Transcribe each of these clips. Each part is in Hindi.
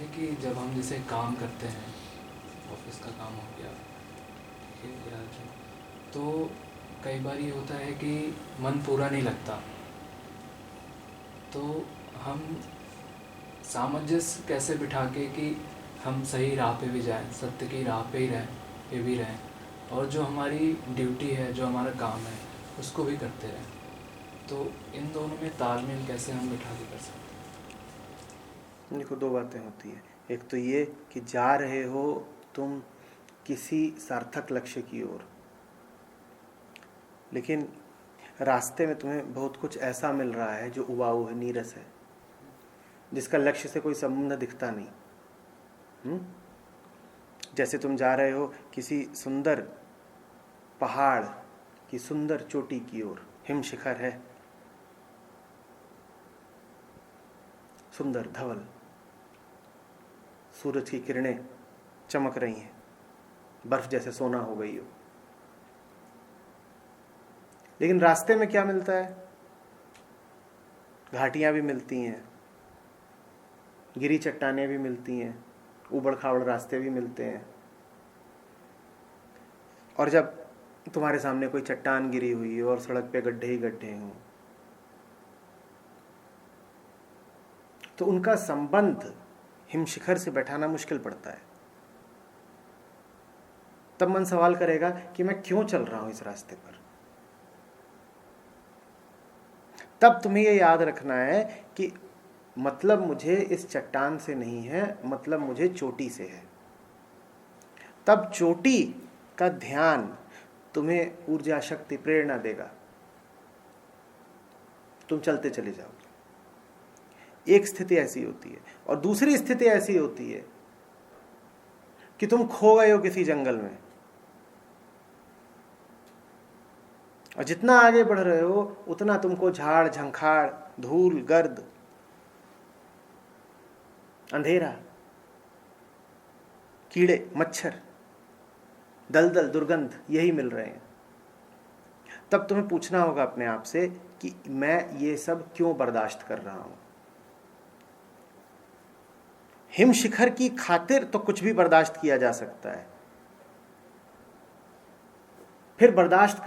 है कि जब हम जैसे काम करते हैं, ऑफिस का काम हो गया, ठीक है, या जो, तो कई बार ये होता है कि मन पूरा नहीं लगता, तो हम सामंजस्य कैसे बिठा के कि हम सही राह पे भी जाएं, सत्य की राह पे ही रहें, पे भी रहें, और जो हमारी ड्यूटी है, जो हमारा काम है, उसको भी करते रहें। तो इन दोनों में तालमेल कैसे हम बिठा के कर सकते हैं? देखो, दो बातें होती है। एक तो ये कि जा रहे हो तुम किसी सार्थक लक्ष्य की ओर, लेकिन रास्ते में तुम्हें बहुत कुछ ऐसा मिल रहा है जो उबाऊ है, नीरस है, जिसका लक्ष्य से कोई संबंध दिखता नहीं। जैसे तुम जा रहे हो किसी सुंदर पहाड़ की सुंदर चोटी की ओर, हिम शिखर है, सुंदर धवल, सूरज की किरणें चमक रही हैं, बर्फ जैसे सोना हो गई हो, लेकिन रास्ते में क्या मिलता है? घाटियां भी मिलती हैं, गिरी चट्टानें भी मिलती हैं, उबड़ खाबड़ रास्ते भी मिलते हैं। और जब तुम्हारे सामने कोई चट्टान गिरी हुई है और सड़क पे गड्ढे ही गड्ढे हों, तो उनका संबंध हिमशिखर से बैठाना मुश्किल पड़ता है। तब मन सवाल करेगा कि मैं क्यों चल रहा हूं इस रास्ते पर। तब तुम्हें यह याद रखना है कि मतलब मुझे इस चट्टान से नहीं है, मतलब मुझे चोटी से है। तब चोटी का ध्यान तुम्हें ऊर्जा, शक्ति, प्रेरणा देगा, तुम चलते चले जाओगे। एक स्थिति ऐसी होती है। और दूसरी स्थिति ऐसी होती है कि तुम खो गए हो किसी जंगल में, और जितना आगे बढ़ रहे हो उतना तुमको झाड़ झंखाड़, धूल, गर्द, अंधेरा, कीड़े, मच्छर, दलदल, दुर्गंध यही मिल रहे हैं। तब तुम्हें पूछना होगा अपने आप से कि मैं ये सब क्यों बर्दाश्त कर रहा हूं। हिम शिखर की खातिर तो कुछ भी बर्दाश्त किया जा सकता है। फिर बर्दाश्त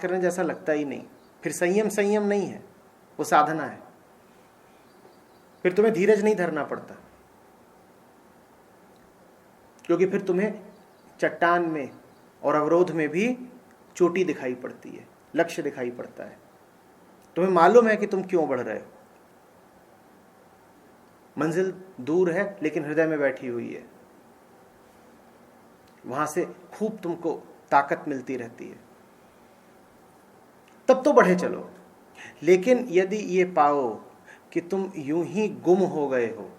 करने जैसा लगता ही नहीं। फिर संयम नहीं है, वो साधना है। फिर तुम्हें धीरज नहीं धरना पड़ता, क्योंकि फिर तुम्हें चट्टान में और अवरोध में भी चोटी दिखाई पड़ती है, लक्ष्य दिखाई पड़ता है। तुम्हें मालूम है कि तुम क्यों बढ़ रहे हो। मंजिल दूर है लेकिन हृदय में बैठी हुई है, वहां से खूब तुमको ताकत मिलती रहती है। तब तो बढ़े चलो। लेकिन यदि ये पाओ कि तुम यूं ही गुम हो गए हो,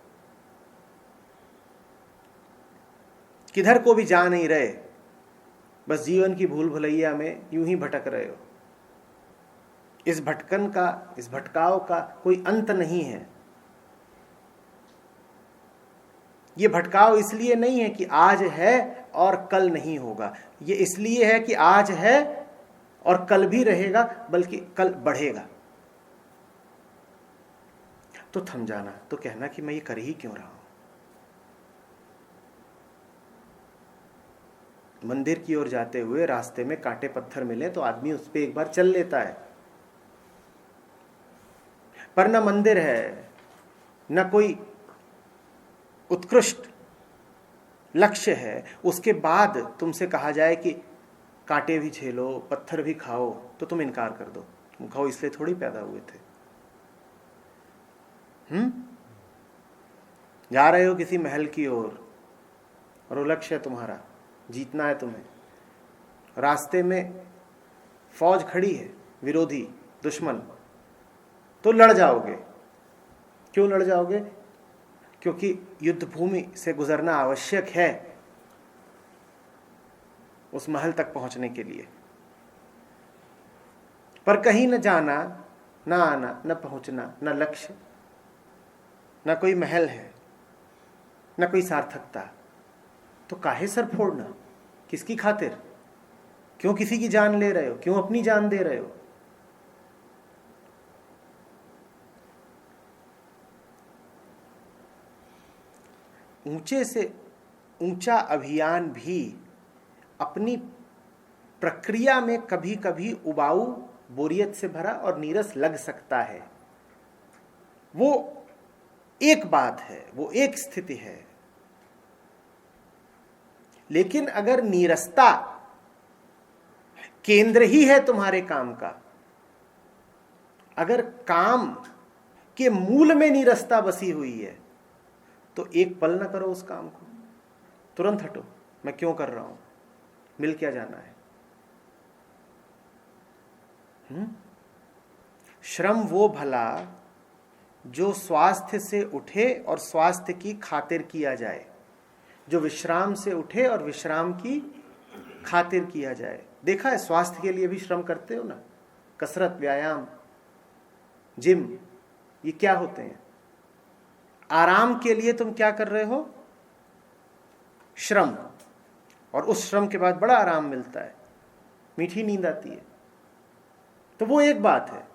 किधर को भी जा नहीं रहे, बस जीवन की भूल भुलैया में यूं ही भटक रहे हो, इस भटकाव का कोई अंत नहीं है। ये भटकाव इसलिए नहीं है कि आज है और कल नहीं होगा, ये इसलिए है कि आज है और कल भी रहेगा, बल्कि कल बढ़ेगा। तो थम जाना, तो कहना कि मैं ये कर ही क्यों रहा हूं। मंदिर की ओर जाते हुए रास्ते में कांटे पत्थर मिले तो आदमी उस पर एक बार चल लेता है, पर न मंदिर है, न कोई उत्कृष्ट लक्ष्य है, उसके बाद तुमसे कहा जाए कि कांटे भी झेलो, पत्थर भी खाओ, तो तुम इनकार कर दो। तुम खाओ इसलिए थोड़ी पैदा हुए थे। जा रहे हो किसी महल की ओर और वो लक्ष्य है तुम्हारा, जीतना है तुम्हें। रास्ते में फौज खड़ी है, विरोधी, दुश्मन, तो लड़ जाओगे। क्यों लड़ जाओगे? क्योंकि युद्ध भूमि से गुजरना आवश्यक है उस महल तक पहुंचने के लिए। पर कहीं न जाना, न आना, न पहुंचना, न लक्ष्य, न कोई महल है, न कोई सार्थकता, तो काहे सर फोड़ना? किसकी खातिर? क्यों किसी की जान ले रहे हो? क्यों अपनी जान दे रहे हो? ऊंचे से ऊंचा अभियान भी अपनी प्रक्रिया में कभी कभी उबाऊ, बोरियत से भरा और नीरस लग सकता है। वो एक बात है, वो एक स्थिति है। लेकिन अगर नीरसता केंद्र ही है तुम्हारे काम का, अगर काम के मूल में नीरसता बसी हुई है, तो एक पल ना करो उस काम को, तुरंत हटो। मैं क्यों कर रहा हूं, मिल क्या जाना है? श्रम वो भला जो स्वास्थ्य से उठे और स्वास्थ्य की खातिर किया जाए, जो विश्राम से उठे और विश्राम की खातिर किया जाए। देखा है, स्वास्थ्य के लिए भी श्रम करते हो ना, कसरत, व्यायाम, जिम, ये क्या होते हैं? आराम के लिए तुम क्या कर रहे हो? श्रम। और उस श्रम के बाद बड़ा आराम मिलता है, मीठी नींद आती है। तो वो एक बात है।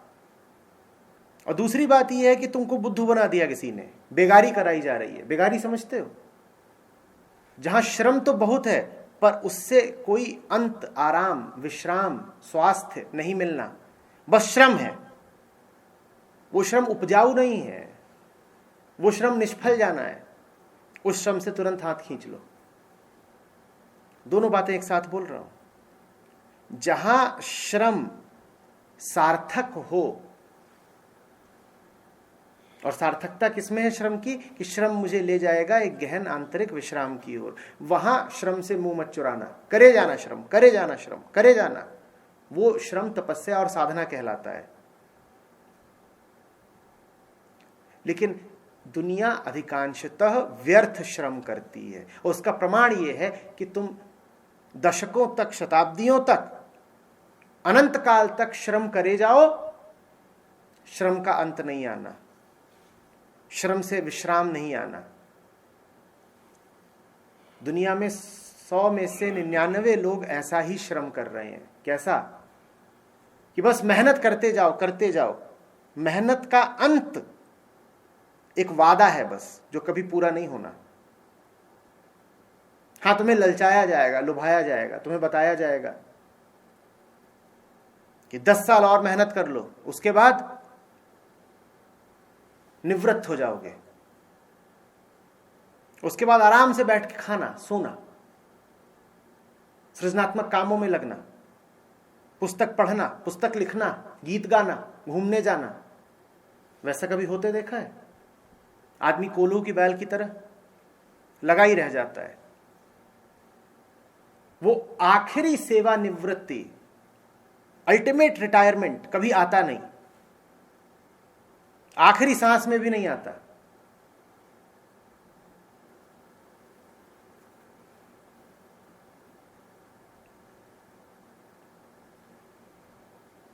और दूसरी बात यह है कि तुमको बुद्धू बना दिया किसी ने, बेगारी कराई जा रही है। बेगारी समझते हो? जहां श्रम तो बहुत है पर उससे कोई अंत, आराम, विश्राम, स्वास्थ्य नहीं मिलना, बस श्रम है। वो श्रम उपजाऊ नहीं है, वो श्रम निष्फल जाना है। उस श्रम से तुरंत हाथ खींच लो। दोनों बातें एक साथ बोल रहा हूं। जहां श्रम सार्थक हो, और सार्थकता किसमें है श्रम की? कि श्रम मुझे ले जाएगा एक गहन आंतरिक विश्राम की ओर। वहां श्रम से मुंह मत चुराना, करे जाना श्रम, करे जाना श्रम, करे जाना। वो श्रम तपस्या और साधना कहलाता है। लेकिन दुनिया अधिकांशतः व्यर्थ श्रम करती है, और उसका प्रमाण यह है कि तुम दशकों तक, शताब्दियों तक, अनंत काल तक श्रम करे जाओ, श्रम का अंत नहीं आना, श्रम से विश्राम नहीं आना। दुनिया में 100 में से 99 लोग ऐसा ही श्रम कर रहे हैं। कैसा? कि बस मेहनत करते जाओ, करते जाओ। मेहनत का अंत एक वादा है बस, जो कभी पूरा नहीं होना। हाँ, तुम्हें ललचाया जाएगा, लुभाया जाएगा, तुम्हें बताया जाएगा कि 10 साल और मेहनत कर लो, उसके बाद निवृत्त हो जाओगे, उसके बाद आराम से बैठ के खाना, सोना, सृजनात्मक कामों में लगना, पुस्तक पढ़ना, पुस्तक लिखना, गीत गाना, घूमने जाना। वैसा कभी होते देखा है? आदमी कोल्हू की बैल की तरह लगा ही रह जाता है। वो आखिरी सेवा निवृत्ति, अल्टीमेट रिटायरमेंट कभी आता नहीं, आखिरी सांस में भी नहीं आता।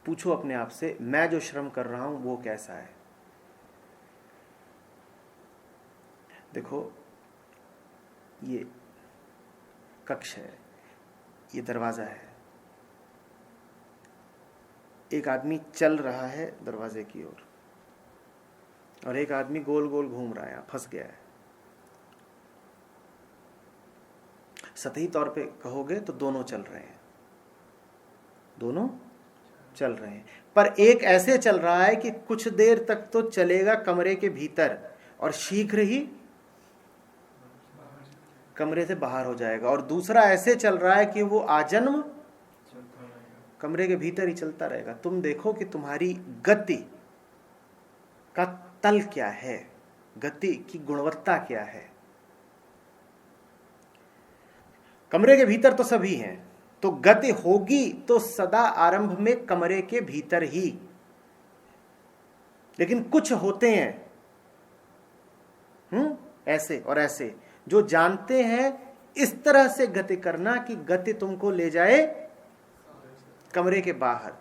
पूछो अपने आप से, मैं जो श्रम कर रहा हूं वो कैसा है? देखो, ये कक्ष है, ये दरवाजा है, एक आदमी चल रहा है दरवाजे की ओर, और एक आदमी गोल गोल घूम रहा है, फंस गया है। सतही तौर पे कहोगे तो दोनों चल रहे हैं, दोनों चल रहे हैं, पर एक ऐसे चल रहा है कि कुछ देर तक तो चलेगा कमरे के भीतर, और शीघ्र ही कमरे से बाहर हो जाएगा। और दूसरा ऐसे चल रहा है कि वो आजन्म कमरे के भीतर ही चलता रहेगा। तुम देखो कि तुम्हारी गति का तल क्या है, गति की गुणवत्ता क्या है। कमरे के भीतर तो सभी हैं, तो गति होगी तो सदा आरंभ में कमरे के भीतर ही। लेकिन कुछ होते हैं ऐसे और ऐसे, जो जानते हैं इस तरह से गति करना कि गति तुमको ले जाए कमरे के बाहर।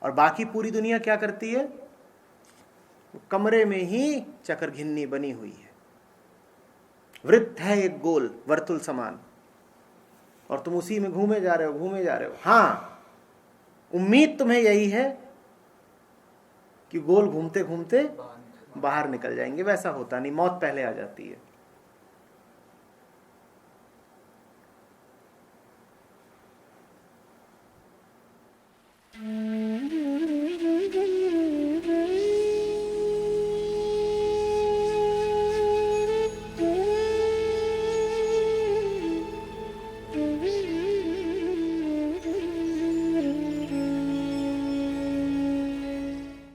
और बाकी पूरी दुनिया क्या करती है? कमरे में ही चक्रघिन्नी बनी हुई है, वृत्त है एक गोल वर्तुल समान, और तुम उसी में घूमे जा रहे हो, घूमे जा रहे हो। हाँ, उम्मीद तुम्हें यही है कि गोल घूमते घूमते बाहर निकल जाएंगे। वैसा होता नहीं, मौत पहले आ जाती है।